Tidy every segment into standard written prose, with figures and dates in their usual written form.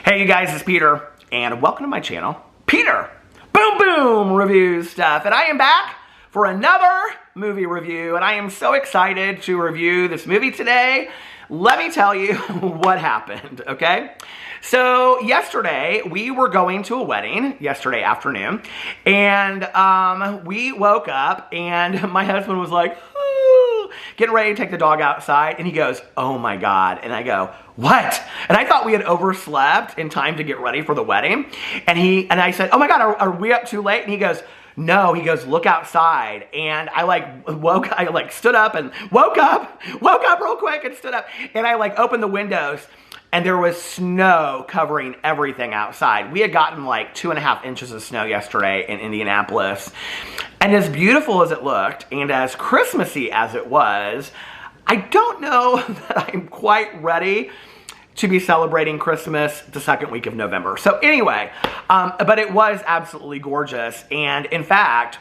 Hey you guys, it's Peter, and welcome to my channel, Peter Boom Boom Reviews Stuff. And I am back for another movie review, and I am so excited to review this movie today. Let me tell you what happened, okay? So yesterday, we were going to a wedding, yesterday afternoon, and we woke up, and my husband was like, getting ready to take the dog outside, and he goes, "Oh my God." And I go, "What?" And I thought we had overslept in time to get ready for the wedding. And I said, "Oh my God, are we up too late?" And he goes, "No." He goes, "Look outside." And I stood up and woke up real quick and stood up. And I opened the windows, and there was snow covering everything outside. We had gotten 2.5 inches of snow yesterday in Indianapolis. And as beautiful as it looked, and as Christmassy as it was, I don't know that I'm quite ready to be celebrating Christmas the second week of November. So anyway, but it was absolutely gorgeous. And in fact,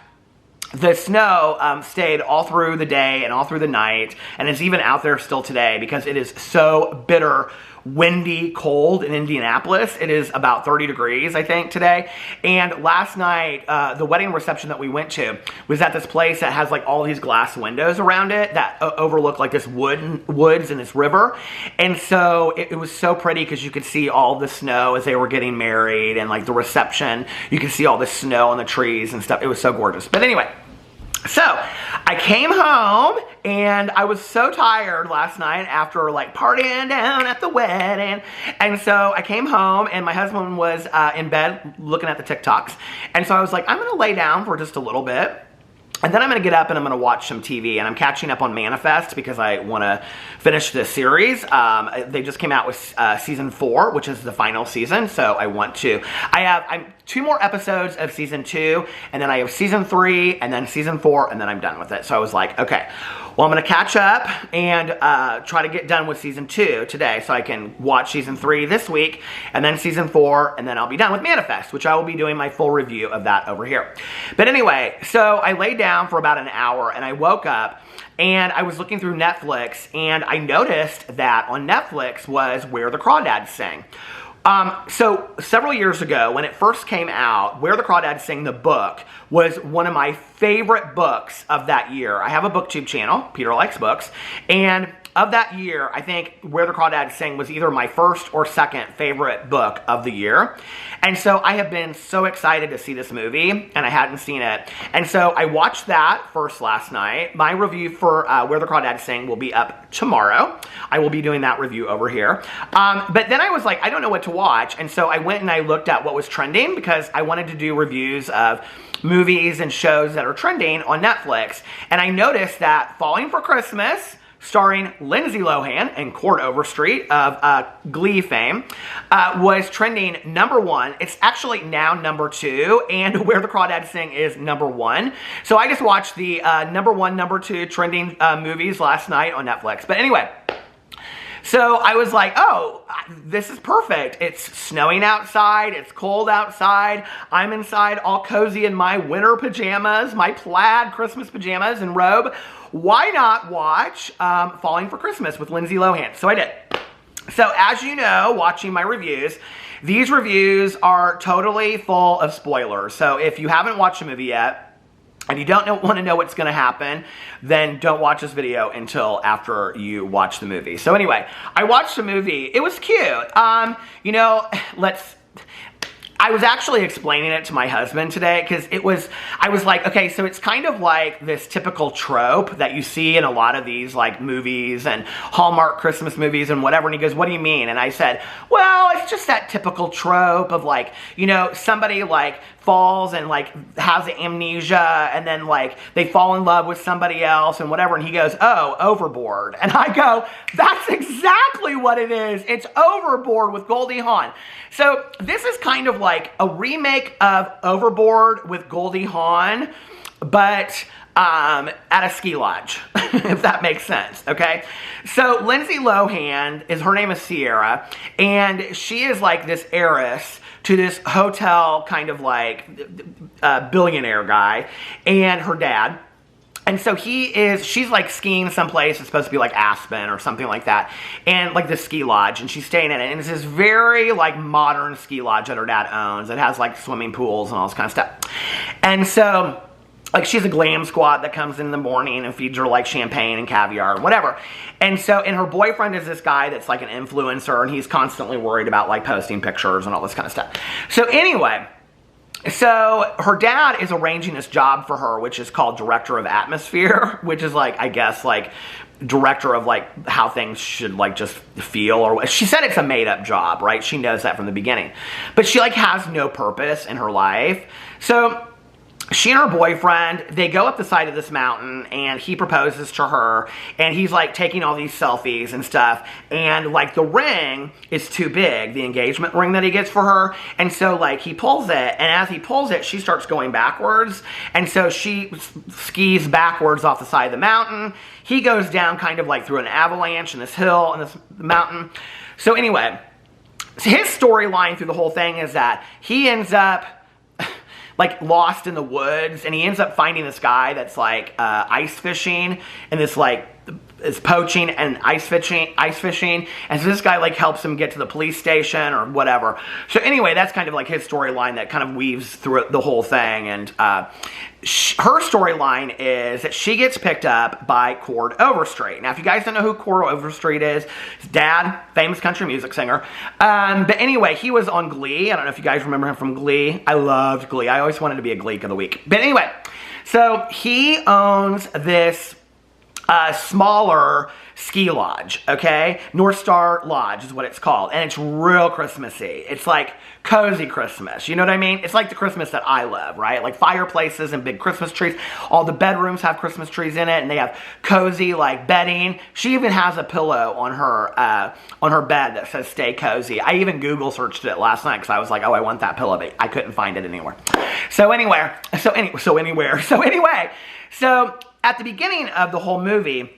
the snow stayed all through the day and all through the night, and it's even out there still today because it is so bitter, windy, cold in Indianapolis. It is about 30 degrees, I think, today. And last night, the wedding reception that we went to was at this place that has all these glass windows around it that overlook this woods and this river. And so it was so pretty because you could see all the snow as they were getting married, and the reception, you could see all the snow on the trees and stuff. It was so gorgeous. But anyway, so I came home, and I was so tired last night after partying down at the wedding. And so I came home, and my husband was in bed looking at the TikToks. And so I was like, I'm going to lay down for just a little bit, and then I'm going to get up and I'm going to watch some TV. And I'm catching up on Manifest because I want to finish this series. They just came out with season 4, which is the final season. So I'm 2 more episodes of season 2, and then I have season 3, and then season 4, and then I'm done with it. So I was like, okay, well, I'm going to catch up and try to get done with season 2 today so I can watch season 3 this week, and then season 4, and then I'll be done with Manifest, which I will be doing my full review of that over here. But anyway, so I laid down for about an hour, and I woke up, and I was looking through Netflix, and I noticed that on Netflix was Where the Crawdads Sing. So several years ago, when it first came out, Where the Crawdads Sing, the book, was one of my favorite books of that year. I have a booktube channel, Peter Likes Books, and of that year, I think Where the Crawdads Sing was either my first or second favorite book of the year. And so I have been so excited to see this movie, and I hadn't seen it. And so I watched that first last night. My review for Where the Crawdads Sing will be up tomorrow. I will be doing that review over here. But then I was like, I don't know what to watch. And so I went and I looked at what was trending because I wanted to do reviews of movies and shows that are trending on Netflix. And I noticed that Falling for Christmas, starring Lindsay Lohan and Cord Overstreet of Glee fame, was trending #1. It's actually now #2, and Where the Crawdads Sing is #1. So I just watched the #1, #2 trending movies last night on Netflix. But anyway, so I was like, oh, this is perfect. It's snowing outside. It's cold outside. I'm inside all cozy in my winter pajamas, my plaid Christmas pajamas and robe. Why not watch Falling for Christmas with Lindsay Lohan? So I did. So as you know, watching my reviews, these reviews are totally full of spoilers. So if you haven't watched the movie yet, and you don't want to know what's going to happen, then don't watch this video until after you watch the movie. So anyway, I watched the movie. It was cute. I was actually explaining it to my husband today because I was like, okay, so it's kind of like this typical trope that you see in a lot of these movies and Hallmark Christmas movies and whatever. And he goes, "What do you mean?" And I said, well, it's just that typical trope of somebody falls and has amnesia, and then they fall in love with somebody else and whatever. And he goes, "Oh, Overboard." And I go, that's exactly what it is. It's Overboard with Goldie Hawn. So this is kind of like a remake of Overboard with Goldie Hawn, but at a ski lodge, if that makes sense, okay? So Lindsay Lohan, her name is Sierra, and she is this heiress to this hotel kind of billionaire guy and her dad. And so she's like skiing someplace. It's supposed to be like Aspen or something like that. And like the ski lodge. And she's staying in it. And it's this very like modern ski lodge that her dad owns. It has like swimming pools and all this kind of stuff. And so like she's a glam squad that comes in the morning and feeds her like champagne and caviar and whatever. And so, and her boyfriend is this guy that's like an influencer. And he's constantly worried about like posting pictures and all this kind of stuff. So anyway, so her dad is arranging this job for her, which is called Director of Atmosphere, which is like, I guess, like director of like how things should like just feel, or she said it's a made-up job, right? She knows that from the beginning. But she like has no purpose in her life. So she and her boyfriend, they go up the side of this mountain and he proposes to her and he's like taking all these selfies and stuff, and like the ring is too big, the engagement ring that he gets for her, and so like he pulls it, and as he pulls it she starts going backwards, and so she skis backwards off the side of the mountain. He goes down kind of like through an avalanche in this hill and this mountain. So anyway, his storyline through the whole thing is that he ends up like lost in the woods, and he ends up finding this guy that's like ice fishing, and this like is poaching and ice fishing, and so this guy like helps him get to the police station or whatever. So anyway, that's kind of like his storyline that kind of weaves through the whole thing. And her storyline is that she gets picked up by Cord Overstreet. Now, if you guys don't know who Cord Overstreet is, his dad, famous country music singer. But anyway, he was on Glee. I don't know if you guys remember him from Glee. I loved Glee. I always wanted to be a Gleek of the week. But anyway, so he owns this smaller ski lodge, okay? North Star Lodge is what it's called, and it's real Christmassy. It's like cozy Christmas, you know what I mean? It's like the Christmas that I love, right? Like fireplaces and big Christmas trees. All the bedrooms have Christmas trees in it, and they have cozy like bedding. She even has a pillow on her bed that says "Stay Cozy." I even Google searched it last night because I was like, oh, I want that pillow, but I couldn't find it anywhere. So at the beginning of the whole movie,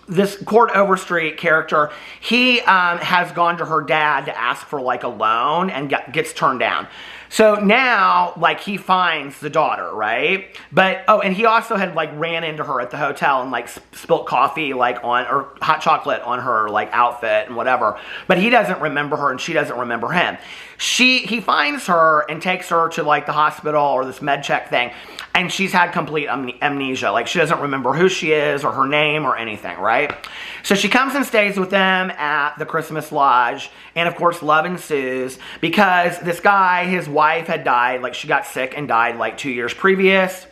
this Cord Overstreet character, he has gone to her dad to ask for like a loan and gets turned down. So now, like, he finds the daughter, right? But, oh, and he also had, like, ran into her at the hotel and, like, spilt coffee, like, on, or hot chocolate on her, like, outfit and whatever. But he doesn't remember her and she doesn't remember him. He finds her and takes her to, like, the hospital or this med check thing. And she's had complete amnesia. Like, she doesn't remember who she is or her name or anything, right? So she comes and stays with them at the Christmas Lodge. And, of course, love ensues because this guy, his wife had died. Like, she got sick and died, like, 2 years previous.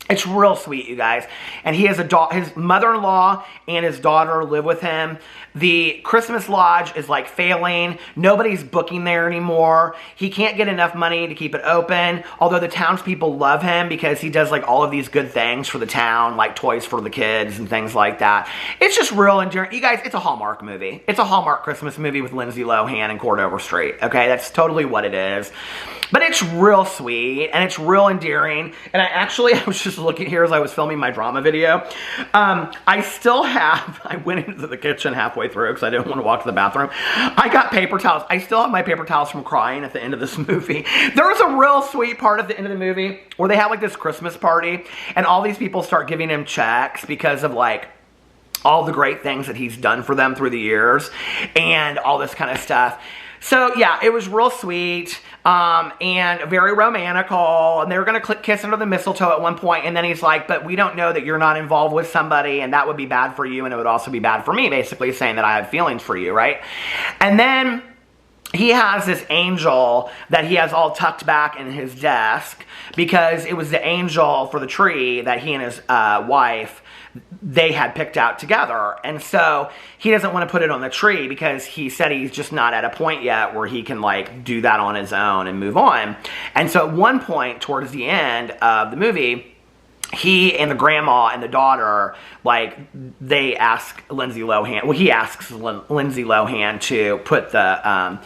It's real sweet, you guys. And he has his mother-in-law and his daughter live with him. The Christmas Lodge is like failing. Nobody's booking there anymore. He can't get enough money to keep it open. Although the townspeople love him because he does like all of these good things for the town, like toys for the kids and things like that. It's just real endearing. You guys, it's a Hallmark movie. It's a Hallmark Christmas movie with Lindsay Lohan and Cord Overstreet. Okay, that's totally what it is. But it's real sweet and it's real endearing. And I was just looking here as I was filming my drama video. I went into the kitchen halfway through because I didn't want to walk to the bathroom. I got paper towels. I still have my paper towels from crying at the end of this movie. There was a real sweet part at the end of the movie where they have like this Christmas party and all these people start giving him checks because of like all the great things that he's done for them through the years and all this kind of stuff. So, yeah, it was real sweet and very romantical, and they were going to kiss under the mistletoe at one point, and then he's like, but we don't know that you're not involved with somebody, and that would be bad for you, and it would also be bad for me, basically saying that I have feelings for you, right? And then he has this angel that he has all tucked back in his desk because it was the angel for the tree that he and his wife, they had picked out together. And so he doesn't want to put it on the tree because he said he's just not at a point yet where he can like do that on his own and move on. And so at one point towards the end of the movie, he and the grandma and the daughter, like, they ask Lindsay Lohan, well, he asks Lindsay Lohan to put the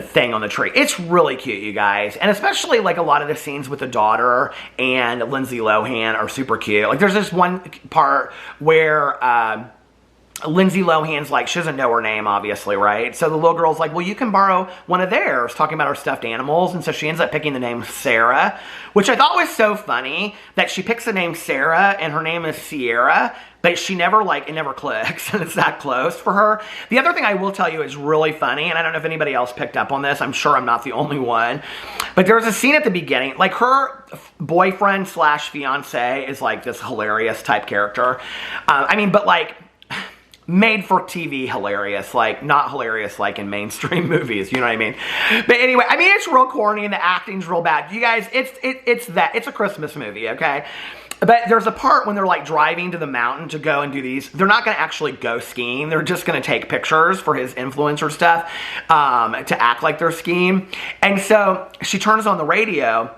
thing on the tree. It's really cute, you guys. And especially, like, a lot of the scenes with the daughter and Lindsay Lohan are super cute. Like, there's this one part where Lindsay Lohan's like, she doesn't know her name, obviously, right? So the little girl's like, well, you can borrow one of theirs, talking about her stuffed animals. And so she ends up picking the name Sarah, which I thought was so funny that she picks the name Sarah and her name is Sierra, but she never, like, it never clicks and it's that close for her. The other thing I will tell you is really funny, and I don't know if anybody else picked up on this. I'm sure I'm not the only one. But there's a scene at the beginning, like her boyfriend slash fiance is like this hilarious type character. I mean, but like, made for TV hilarious, like not hilarious like in mainstream movies, you know what I mean? But anyway, I mean, it's real corny and the acting's real bad. You guys, it's a Christmas movie, okay? But there's a part when they're like driving to the mountain to go and do these. They're not going to actually go skiing. They're just going to take pictures for his influencer stuff to act like they're skiing. And so she turns on the radio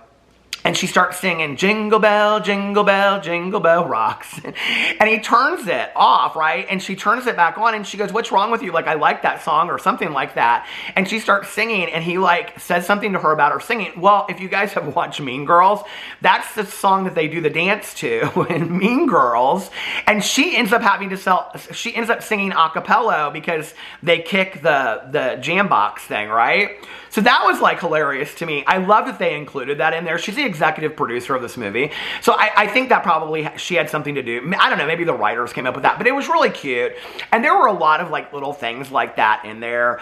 and she starts singing, jingle bell, jingle bell rocks. And he turns it off, right? And she turns it back on and she goes, what's wrong with you? Like, I like that song or something like that. And she starts singing and he like says something to her about her singing. Well, if you guys have watched Mean Girls, that's the song that they do the dance to in Mean Girls. And she ends up she ends up singing a cappella because they kick the jam box thing, right? So that was like hilarious to me. I love that they included that in there. She's the executive producer of this movie. So I think that probably she had something to do. I don't know, maybe the writers came up with that, but it was really cute. And there were a lot of like little things like that in there.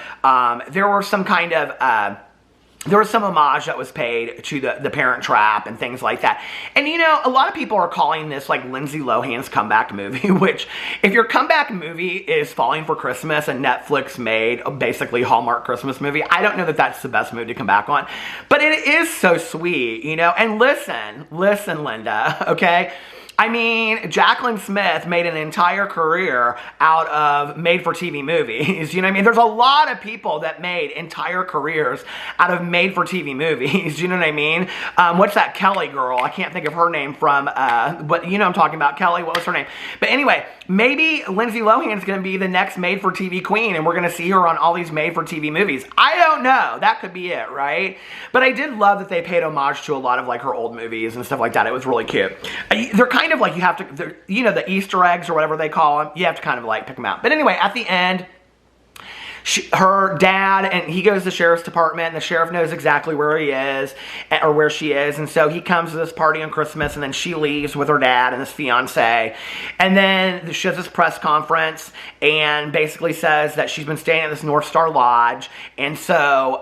There were some kind of, there was some homage that was paid to the Parent Trap and things like that. And you know, a lot of people are calling this like Lindsay Lohan's comeback movie, which if your comeback movie is Falling for Christmas and Netflix made a basically Hallmark Christmas movie, I don't know that that's the best movie to come back on. But it is so sweet, you know? And listen, Linda, okay? I mean, Jacqueline Smith made an entire career out of made-for-TV movies. You know what I mean? There's a lot of people that made entire careers out of made-for-TV movies. You know what I mean? What's that Kelly girl? I can't think of her name from, but you know I'm talking about. Kelly, what was her name? But anyway, maybe Lindsay Lohan's going to be the next made-for-TV queen, and we're going to see her on all these made-for-TV movies. I don't know. That could be it, right? But I did love that they paid homage to a lot of like her old movies and stuff like that. It was really cute. They're kind of like, you have to, you know, the Easter eggs or whatever they call them, you have to kind of like pick them out. But anyway, at the end, her dad, and he goes to the sheriff's department, and the sheriff knows exactly where he is, or where she is, and so he comes to this party on Christmas, and then she leaves with her dad and his fiance, and then she has this press conference, and basically says that she's been staying at this North Star Lodge, and so,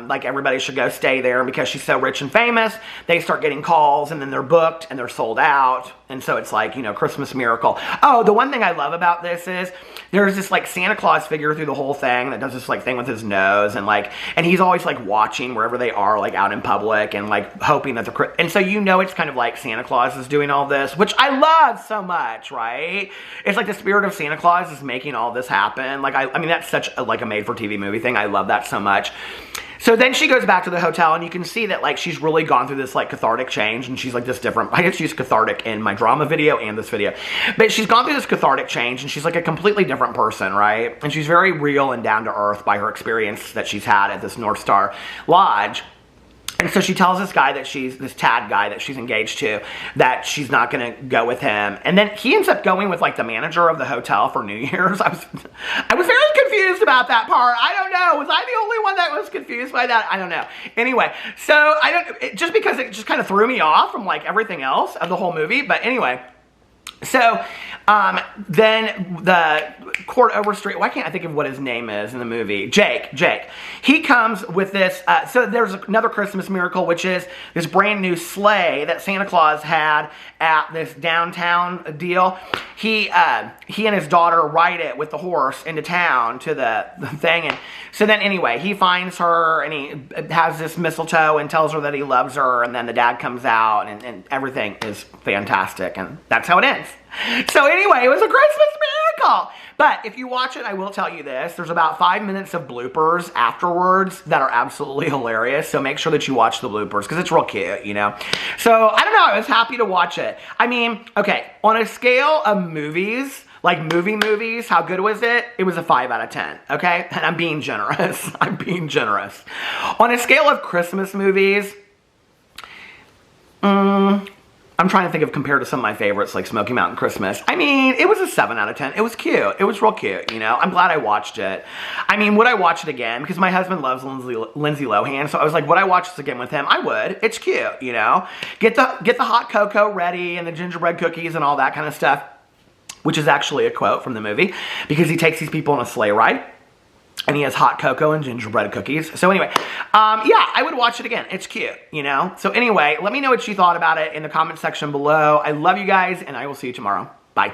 like, everybody should go stay there, and because she's so rich and famous, they start getting calls, and then they're booked, and they're sold out, and so it's like, you know, Christmas miracle. Oh, the one thing I love about this is, there's this, like, Santa Claus figure through the whole thing that does this, like, thing with his nose, and, like, and he's always, like, watching wherever they are, like, out in public, and, like, hoping that they're, and so you know it's kind of like Santa Claus is doing all this, which I love so much, right? It's like the spirit of Santa Claus is making all this happen. Like, I mean, that's such a, like, a made-for-TV movie thing. I love that so much. So then she goes back to the hotel, and you can see that, like, she's really gone through this, like, cathartic change, and she's, like, this different, I guess she's cathartic in my drama video and this video, but she's gone through this cathartic change, and she's, like, a completely different person, right? And she's very real and down to earth by her experience that she's had at this North Star Lodge. And so she tells this guy that this Tad guy that she's engaged to, that she's not going to go with him. And then he ends up going with, like, the manager of the hotel for New Year's. I was very confused about that part. I don't know. Was I the only one that was confused by that? I don't know. Anyway, so just because it just kind of threw me off from, like, everything else of the whole movie. But anyway, so then the court overstreet, why can't I think of what his name is in the movie? Jake. He comes with this, so there's another Christmas miracle, which is this brand new sleigh that Santa Claus had at this downtown deal. He and his daughter ride it with the horse into town to the thing, and so then anyway, he finds her, and he has this mistletoe and tells her that he loves her, and then the dad comes out, and everything is fantastic, and that's how it ends. So anyway, it was a Christmas miracle. But if you watch it, I will tell you this. There's about 5 minutes of bloopers afterwards that are absolutely hilarious. So make sure that you watch the bloopers because it's real cute, you know. So I don't know. I was happy to watch it. I mean, okay, on a scale of movies, like movies, how good was it? It was a 5 out of 10, okay? And I'm being generous. I'm being generous. On a scale of Christmas movies, I'm trying to think of compared to some of my favorites like Smoky Mountain Christmas. I mean, it was a 7 out of 10. It was cute. It was real cute, you know. I'm glad I watched it. I mean, would I watch it again? Because my husband loves Lindsay Lohan, so I was like, would I watch this again with him? I would. It's cute, you know. Get the hot cocoa ready and the gingerbread cookies and all that kind of stuff, which is actually a quote from the movie, because he takes these people on a sleigh ride. And he has hot cocoa and gingerbread cookies. So anyway, yeah, I would watch it again. It's cute, you know? So anyway, let me know what you thought about it in the comment section below. I love you guys, and I will see you tomorrow. Bye.